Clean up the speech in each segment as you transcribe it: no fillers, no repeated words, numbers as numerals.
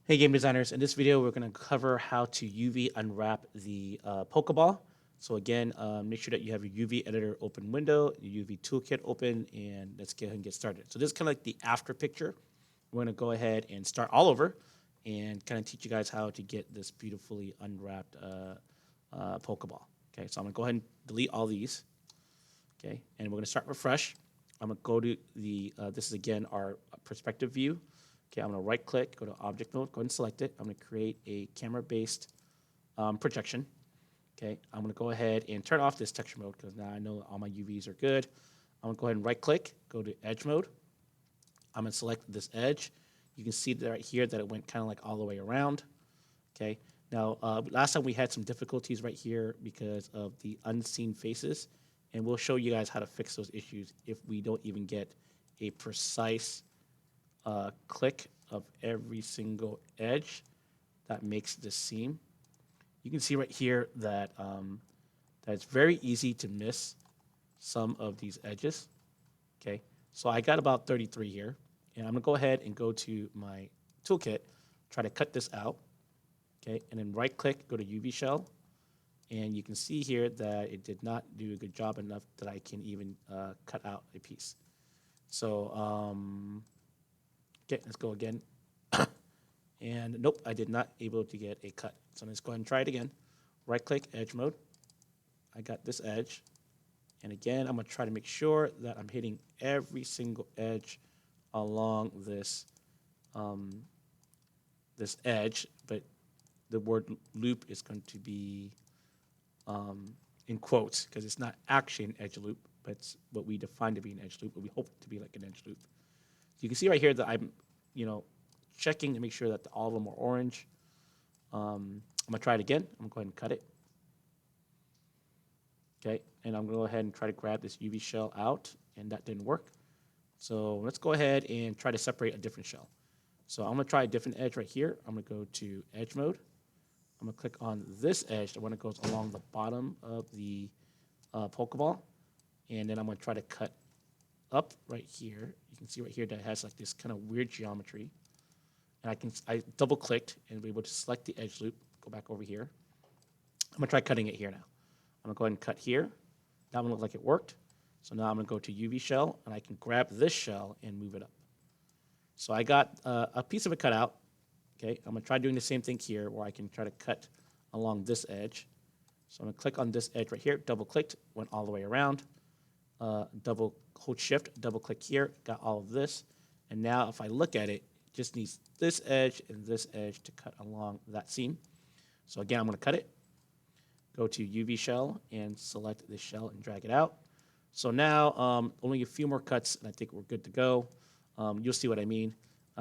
Hey game designers, in this video we're going to cover how to UV unwrap the Pokeball. So again, make sure that you have your UV editor open window, your UV toolkit open, and let's get ahead and get started. So this is kind of like the after picture. We're going to go ahead and start all over and kind of teach you guys how to get this beautifully unwrapped Pokeball. Okay, so I'm going to go ahead and delete all these. Okay, and we're going to start refresh. I'm going to go to the, this is again our perspective view. Okay, I'm going to right click, go to object mode, go ahead and select it. I'm going to create a camera-based projection. Okay, I'm going to go ahead and turn off this texture mode because now I know all my UVs are good. I'm going to go ahead and right click, go to edge mode. I'm going to select this edge. You can see right here that it went kind of like all the way around. Okay, now last time we had some difficulties right here because of the unseen faces, and we'll show you guys how to fix those issues if we don't even get a precise click of every single edge that makes this seam. You can see right here that, that it's very easy to miss some of these edges. Okay, so I got about 33 here, and I'm gonna go ahead and go to my toolkit, try to cut this out. Okay, and then right click, go to UV shell, and you can see here that it did not do a good job enough that I can even cut out a piece. So okay, let's go again. And nope, I did not able to get a cut. So let's go ahead and try it again. Right click, edge mode. I got this edge. And again, I'm gonna try to make sure that I'm hitting every single edge along this, this edge, but the word loop is going to be in quotes because it's not actually an edge loop, but it's what we define to be an edge loop, but we hope it to be like an edge loop. So you can see right here that I'm, checking to make sure that all of them are orange. I'm gonna try it again. I'm gonna go ahead and cut it. Okay, and I'm gonna go ahead and try to grab this UV shell out, and that didn't work. So let's go ahead and try to separate a different shell. So I'm gonna try a different edge right here. I'm gonna go to edge mode. I'm gonna click on this edge, the one that goes along the bottom of the Pokeball, and then I'm gonna try to cut up right here. You can see right here that it has like this kind of weird geometry. And I double clicked and be able to select the edge loop, go back over here. I'm gonna try cutting it here now. I'm gonna go ahead and cut here. That one looked like it worked. So now I'm gonna go to UV shell and I can grab this shell and move it up. So I got a piece of it cut out. Okay, I'm gonna try doing the same thing here where I can try to cut along this edge. So I'm gonna click on this edge right here, double clicked, went all the way around. Hold shift, double click here, got all of this. And now if I look at it, just needs this edge and this edge to cut along that seam. So again, I'm gonna cut it, go to UV shell and select this shell and drag it out. So now only a few more cuts and I think we're good to go. You'll see what I mean.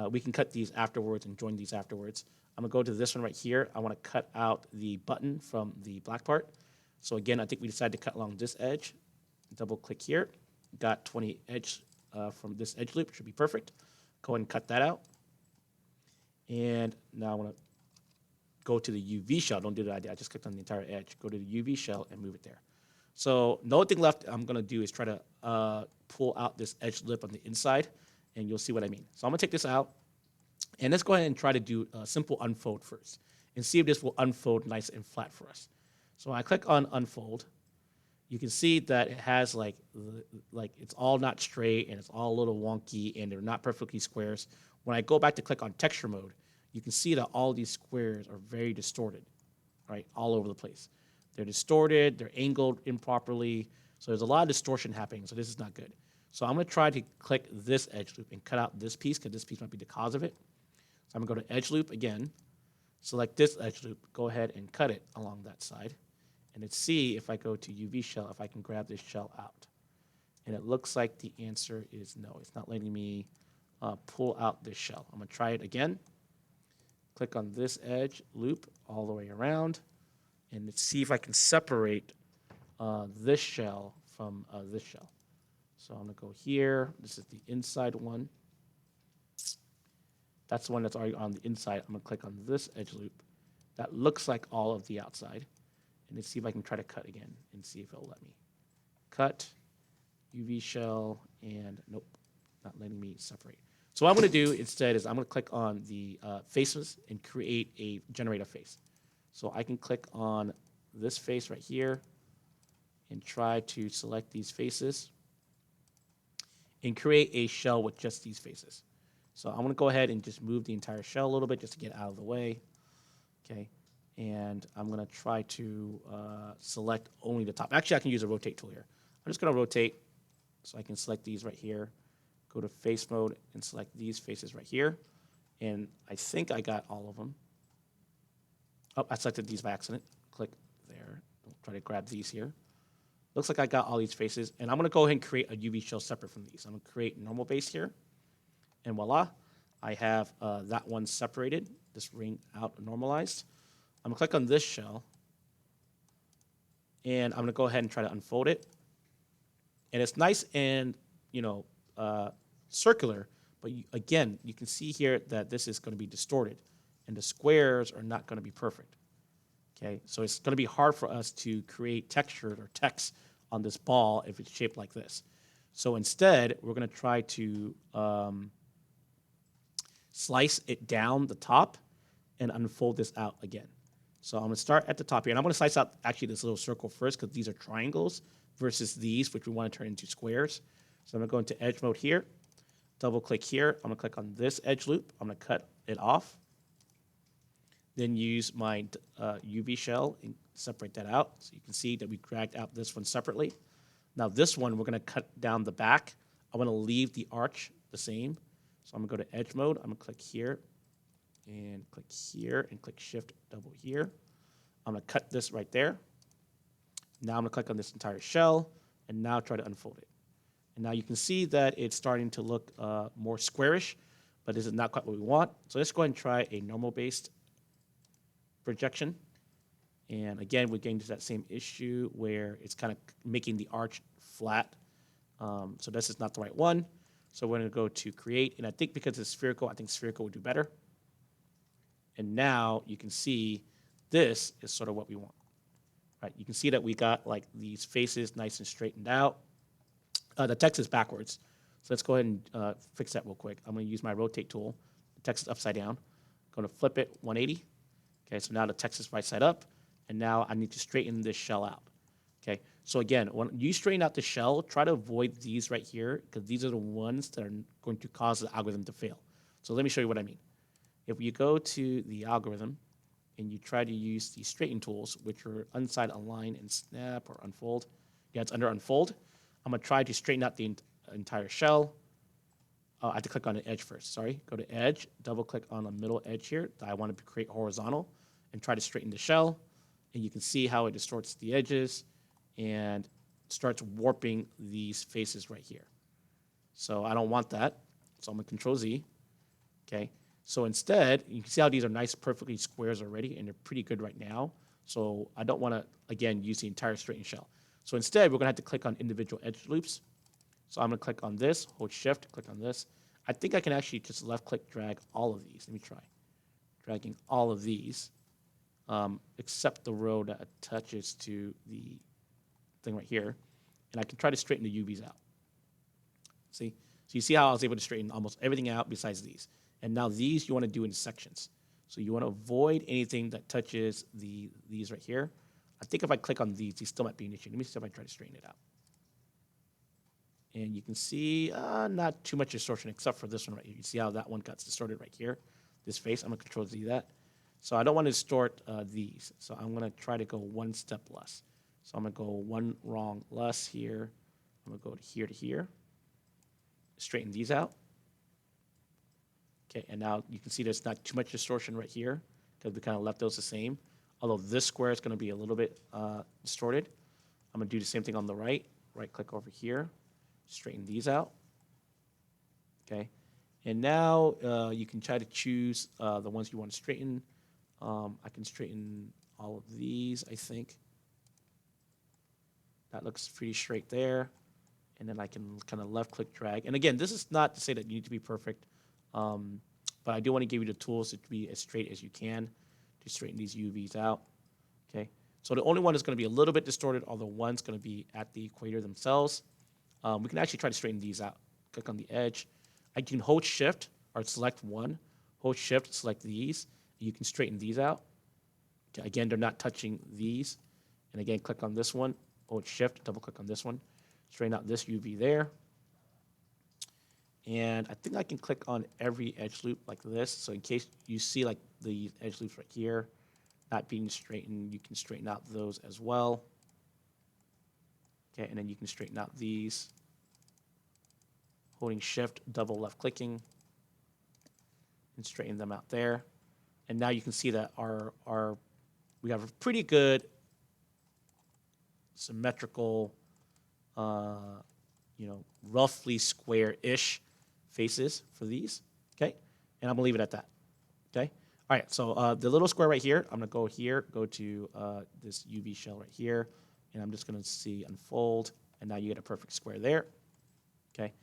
We can cut these afterwards and join these afterwards. I'm gonna go to this one right here. I wanna cut out the button from the black part. So again, I think we decided to cut along this edge. Double click here, got 20 edge from this edge loop, should be perfect. Go ahead and cut that out. And now I want to go to the UV shell. Don't do that. I just clicked on the entire edge. Go to the UV shell and move it there. So the only thing left I'm going to do is try to pull out this edge lip on the inside, and you'll see what I mean. So I'm going to take this out, and let's go ahead and try to do a simple unfold first and see if this will unfold nice and flat for us. So when I click on unfold, you can see that it has like it's all not straight and it's all a little wonky and they're not perfectly squares. When I go back to click on texture mode, you can see that all these squares are very distorted, right? All over the place. They're distorted, they're angled improperly. So there's a lot of distortion happening, so this is not good. So I'm gonna try to click this edge loop and cut out this piece because this piece might be the cause of it. So I'm gonna go to edge loop again, select this edge loop, go ahead and cut it along that side. And let's see if I go to UV shell, if I can grab this shell out. And it looks like the answer is no. It's not letting me pull out this shell. I'm gonna try it again. Click on this edge, loop all the way around, and let's see if I can separate this shell from this shell. So I'm gonna go here. This is the inside one. That's the one that's already on the inside. I'm gonna click on this edge loop. That looks like all of the outside. And let's see if I can try to cut again and see if it'll let me. Cut, UV shell, and nope, not letting me separate. So what I'm going to do instead is I'm going to click on the faces and create a generate a face. So I can click on this face right here and try to select these faces and create a shell with just these faces. So I'm going to go ahead and just move the entire shell a little bit just to get out of the way. Okay. And I'm going to try to select only the top. Actually, I can use a rotate tool here. I'm just going to rotate so I can select these right here. Go to face mode and select these faces right here. And I think I got all of them. Oh, I selected these by accident. Click there. I'll try to grab these here. Looks like I got all these faces. And I'm going to go ahead and create a UV shell separate from these. I'm going to create normal base here. And voila, I have that one separated, this ring out normalized. I'm going to click on this shell. And I'm going to go ahead and try to unfold it. And it's nice and, circular. But again, you can see here that this is going to be distorted. And the squares are not going to be perfect. Okay, so it's going to be hard for us to create texture or text on this ball if it's shaped like this. So instead, we're going to try to slice it down the top and unfold this out again. So I'm going to start at the top here. And I'm going to slice out actually this little circle first because these are triangles versus these, which we want to turn into squares. So I'm going to go into edge mode here, double click here. I'm going to click on this edge loop. I'm going to cut it off. Then use my UV shell and separate that out. So you can see that we dragged out this one separately. Now this one, we're going to cut down the back. I want to leave the arch the same. So I'm going to go to edge mode. I'm going to click here and click shift double here. I'm going to cut this right there. Now I'm going to click on this entire shell and now try to unfold it. And now you can see that it's starting to look more squarish, but this is not quite what we want. So let's go ahead and try a normal based projection. And again, we're getting to that same issue where it's kind of making the arch flat. So this is not the right one. So we're going to go to create. And I think because it's spherical, I think spherical would do better. And now you can see this is sort of what we want. Right? You can see that we got like these faces nice and straightened out. The text is backwards. So let's go ahead and fix that real quick. I'm going to use my rotate tool. The text is upside down. I'm going to flip it 180. Okay, so now the text is right side up, and now I need to straighten this shell out. Okay, so again, when you straighten out the shell, try to avoid these right here, because these are the ones that are going to cause the algorithm to fail. So let me show you what I mean. If you go to the algorithm, and you try to use the straighten tools, which are unside align and snap or unfold. Yeah, it's under unfold. I'm going to try to straighten out the entire shell. I have to click on the edge first, sorry. Go to edge, double click on the middle edge here that I want to create horizontal and try to straighten the shell. And you can see how it distorts the edges and starts warping these faces right here. So I don't want that. So I'm going to Control Z. Okay. So instead, you can see how these are nice, perfectly squares already, and they're pretty good right now. So I don't want to, again, use the entire straightened shell. So instead, we're going to have to click on individual edge loops. So I'm going to click on this, hold shift, click on this. I think I can actually just left click drag all of these. Let me try. Dragging all of these, except the row that attaches to the thing right here. And I can try to straighten the UVs out. See? So you see how I was able to straighten almost everything out besides these. And now these you want to do in sections. So you want to avoid anything that touches these right here. I think if I click on these still might be an issue. Let me see if I try to straighten it out. And you can see not too much distortion except for this one right here. You see how that one got distorted right here? This face, I'm going to Control Z that. So I don't want to distort these. So I'm going to try to go one step less. So I'm going to go one wrong less here. I'm going to go to here. Straighten these out. Okay, and now you can see there's not too much distortion right here because we kind of left those the same. Although this square is going to be a little bit distorted. I'm going to do the same thing on the right. Right click over here. Straighten these out. Okay, and now you can try to choose the ones you want to straighten. I can straighten all of these, I think. That looks pretty straight there. And then I can kind of left click drag. And again, this is not to say that you need to be perfect, but I do want to give you the tools to be as straight as you can to straighten these UVs out. Okay, so the only one that's going to be a little bit distorted are the ones going to be at the equator themselves. We can actually try to straighten these out. Click on the edge. I can hold shift or select one, hold shift, select these, and you can straighten these out. Okay, again, they're not touching these. And again, click on this one, hold shift, double click on this one, straighten out this UV there. And I think I can click on every edge loop like this. So in case you see like the edge loops right here not being straightened, you can straighten out those as well. Okay, and then you can straighten out these, holding shift, double left clicking, and straighten them out there. And now you can see that we have a pretty good symmetrical, roughly square-ish faces for these, okay? And I'm gonna leave it at that, okay? All right, so the little square right here, I'm gonna go here, go to this UV shell right here, and I'm just gonna see unfold, and now you get a perfect square there, okay?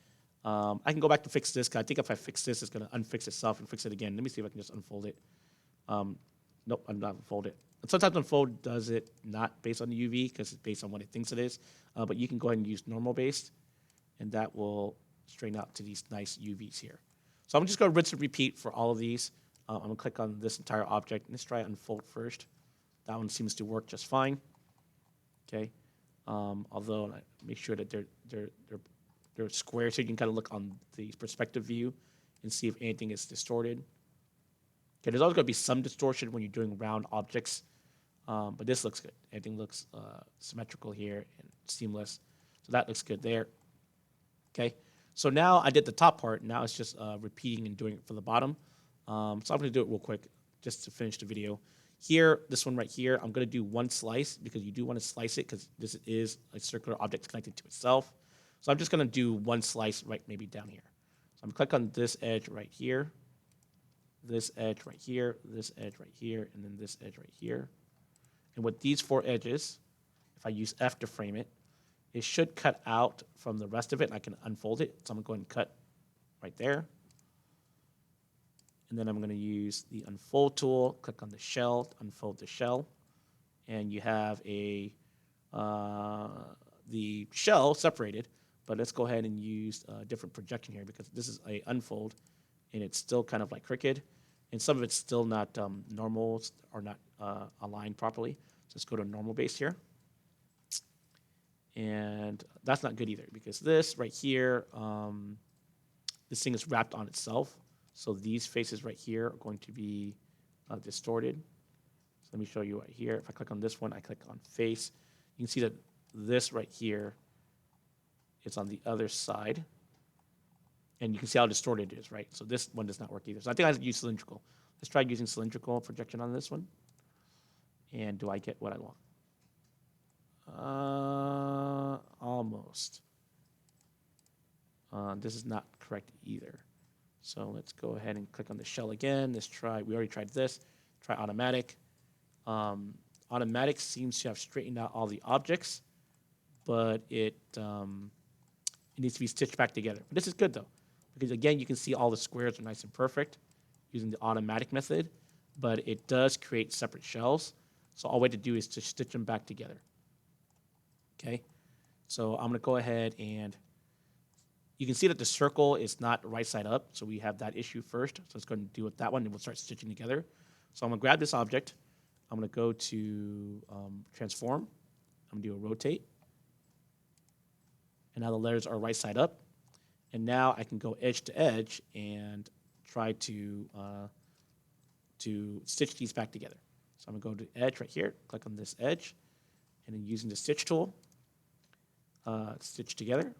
I can go back to fix this, because I think if I fix this, it's gonna unfix itself and fix it again. Let me see if I can just unfold it. Nope, I'm not unfold it. And sometimes unfold does it not based on the UV, because it's based on what it thinks it is, but you can go ahead and use normal based, and that will straighten out to these nice UVs here. So I'm just gonna rinse and repeat for all of these. I'm gonna click on this entire object. Let's try unfold first. That one seems to work just fine. Okay, although make sure that they're square, so you can kind of look on the perspective view and see if anything is distorted. Okay, there's always gonna be some distortion when you're doing round objects, but this looks good. Everything looks symmetrical here and seamless, so that looks good there. Okay, so now I did the top part. Now it's just repeating and doing it for the bottom. So I'm going to do it real quick just to finish the video. Here, this one right here, I'm going to do one slice because you do want to slice it because this is a circular object connected to itself. So I'm just going to do one slice right maybe down here. So I'm going to click on this edge right here, this edge right here, this edge right here, and then this edge right here. And with these four edges, if I use F to frame it, it should cut out from the rest of it, and I can unfold it. So I'm going to go ahead and cut right there. And then I'm going to use the unfold tool, click on the shell, unfold the shell. And you have the shell separated, but let's go ahead and use a different projection here because this is a unfold, and it's still kind of like crooked. And some of it's still not normal or not aligned properly. So let's go to normal base here. And that's not good either because this right here, this thing is wrapped on itself. So these faces right here are going to be distorted. So let me show you right here. If I click on this one, I click on face. You can see that this right here is on the other side. And you can see how distorted it is, right? So this one does not work either. So I think I have to use cylindrical. Let's try using cylindrical projection on this one. And do I get what I want? Almost. This is not correct either. So let's go ahead and click on the shell again. Let's try, we already tried this. Try automatic. Automatic seems to have straightened out all the objects, but it needs to be stitched back together. But this is good though, because again, you can see all the squares are nice and perfect using the automatic method, but it does create separate shells. So all we have to do is to stitch them back together. Okay, so I'm gonna go ahead and you can see that the circle is not right side up, so we have that issue first. So let's go ahead and deal with that one, and we'll start stitching together. So I'm gonna grab this object. I'm gonna go to transform. I'm gonna do a rotate. And now the letters are right side up. And now I can go edge to edge and try to stitch these back together. So I'm gonna go to edge right here, click on this edge, and then using the stitch tool, stitch together.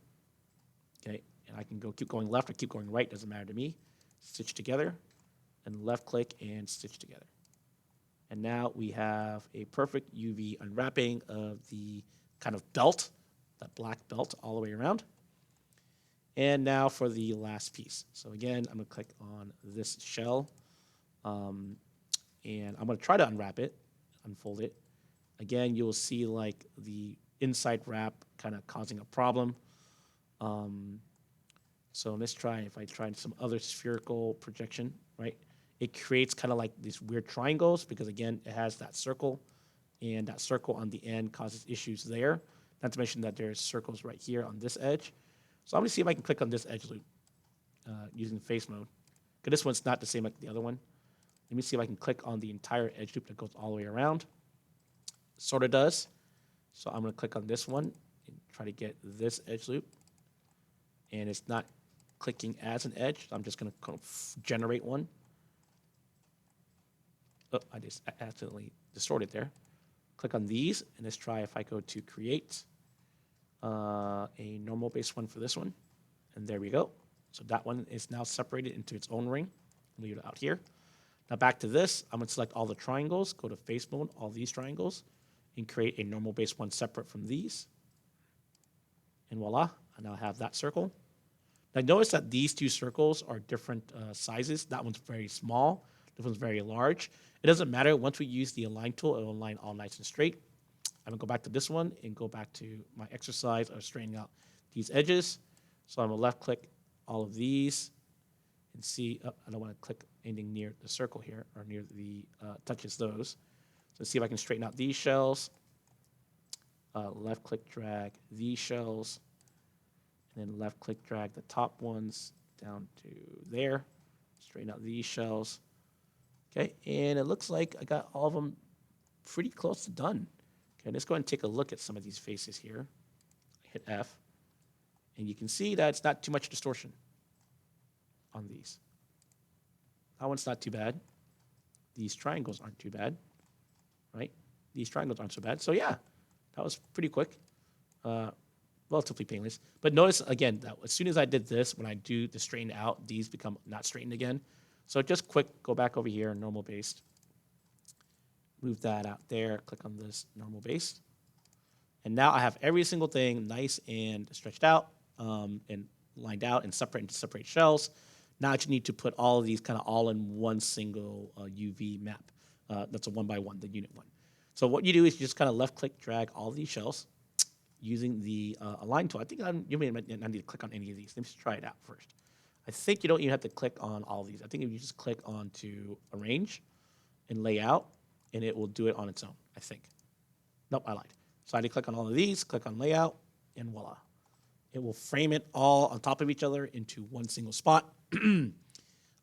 Okay, and I can keep going left or keep going right, doesn't matter to me. Stitch together, and left click and stitch together. And now we have a perfect UV unwrapping of the kind of belt, that black belt all the way around. And now for the last piece. So again, I'm gonna click on this shell, and I'm gonna try to unwrap it, unfold it. Again, you'll see like the inside wrap kind of causing a problem. So let's try, if I try some other spherical projection, right? It creates kind of like these weird triangles because again, it has that circle and that circle on the end causes issues there. Not to mention that there's circles right here on this edge. So I'm gonna see if I can click on this edge loop. using face mode. Because this one's not the same like the other one. Let me see if I can click on the entire edge loop that goes all the way around. Sort of does. So I'm going to click on this one and try to get this edge loop. And it's not clicking as an edge. So I'm just going to kind of generate one. Oh, I just accidentally distorted there. Click on these, and let's try if I go to create a normal base one for this one. And there we go. So that one is now separated into its own ring. Leave it out here. Now back to this, I'm going to select all the triangles, go to face mode, all these triangles, and create a normal base one separate from these. And voila, I now have that circle. Now notice that these two circles are different sizes. That one's very small, this one's very large. It doesn't matter, once we use the align tool, it'll align all nice and straight. I'm going to go back to this one and go back to my exercise of straightening out these edges. So I'm going to left click all of these and see, I don't want to click anything near the circle here or near the touches those. So let's see if I can straighten out these shells. Left click drag these shells, and then left click drag the top ones down to there. Straighten out these shells. Okay, and it looks like I got all of them pretty close to done. Okay, let's go ahead and take a look at some of these faces here. Hit F, and you can see that it's not too much distortion on these. That one's not too bad. These triangles aren't too bad, right? These triangles aren't so bad. So yeah, that was pretty quick, relatively painless. But notice again that as soon as I did this, when I do the straighten out, these become not straightened again. So just quick, go back over here, normal based. Move that out there, click on this normal based. And now I have every single thing nice and stretched out and lined out and separate into separate shells. Now I just need to put all of these kind of all in one single UV map. That's a one by one, the unit one. So what you do is you just kind of left click, drag all of these shells using the align tool. I think you may not need to click on any of these. Let me just try it out first. I think you don't even have to click on all of these. I think if you just click on to arrange and layout, and it will do it on its own, I think. Nope, I lied. So I need to click on all of these, click on layout, and voila. It will frame it all on top of each other into one single spot.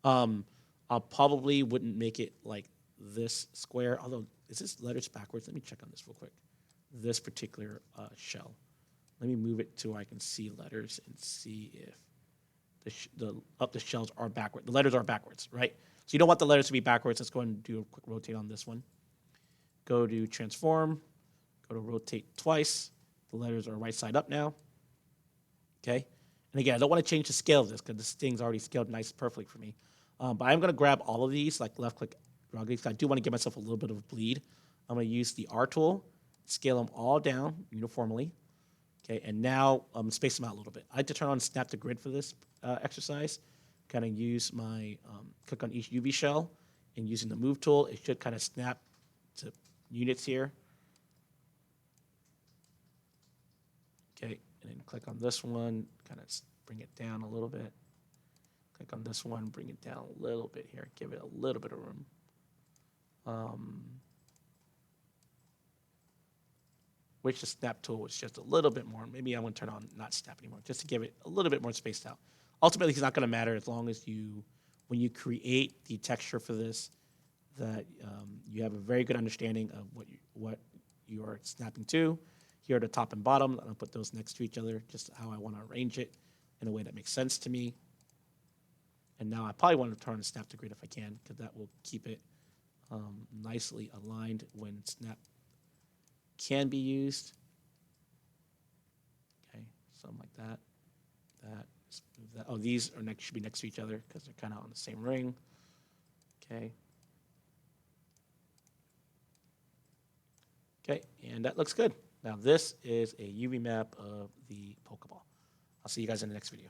I probably wouldn't make it like this square, although is this letters backwards? Let me check on this real quick. This particular shell. Let me move it to where I can see letters and see if the shells are backward. The letters are backwards, right? So you don't want the letters to be backwards. Let's go ahead and do a quick rotate on this one. Go to transform, go to rotate twice. The letters are right side up now. Okay? And again, I don't want to change the scale of this because this thing's already scaled nice perfectly for me. But I'm going to grab all of these, like left click, drag these. I do want to give myself a little bit of a bleed. I'm going to use the R tool, scale them all down uniformly. Okay, and now space them out a little bit. I like to turn on snap to grid for this exercise. Kind of use my, click on each UV shell, and using the move tool, it should kind of snap to units here. Okay, and then click on this one, kind of bring it down a little bit. Click on this one, bring it down a little bit here, give it a little bit of room. Wish the snap tool was just a little bit more. Maybe I want to turn on not snap anymore, just to give it a little bit more spaced out. Ultimately, it's not going to matter as long as you, when you create the texture for this, that you have a very good understanding of what you are snapping to. Here are the top and bottom. I'm going to put those next to each other, just how I want to arrange it in a way that makes sense to me. And now I probably want to turn on snap to grid if I can, because that will keep it nicely aligned when snap can be used. Okay, something like that. Let's move that. Oh, these are should be next to each other because they're kind of on the same ring. Okay. Okay, and that looks good. Now this is a UV map of the Pokeball. I'll see you guys in the next video.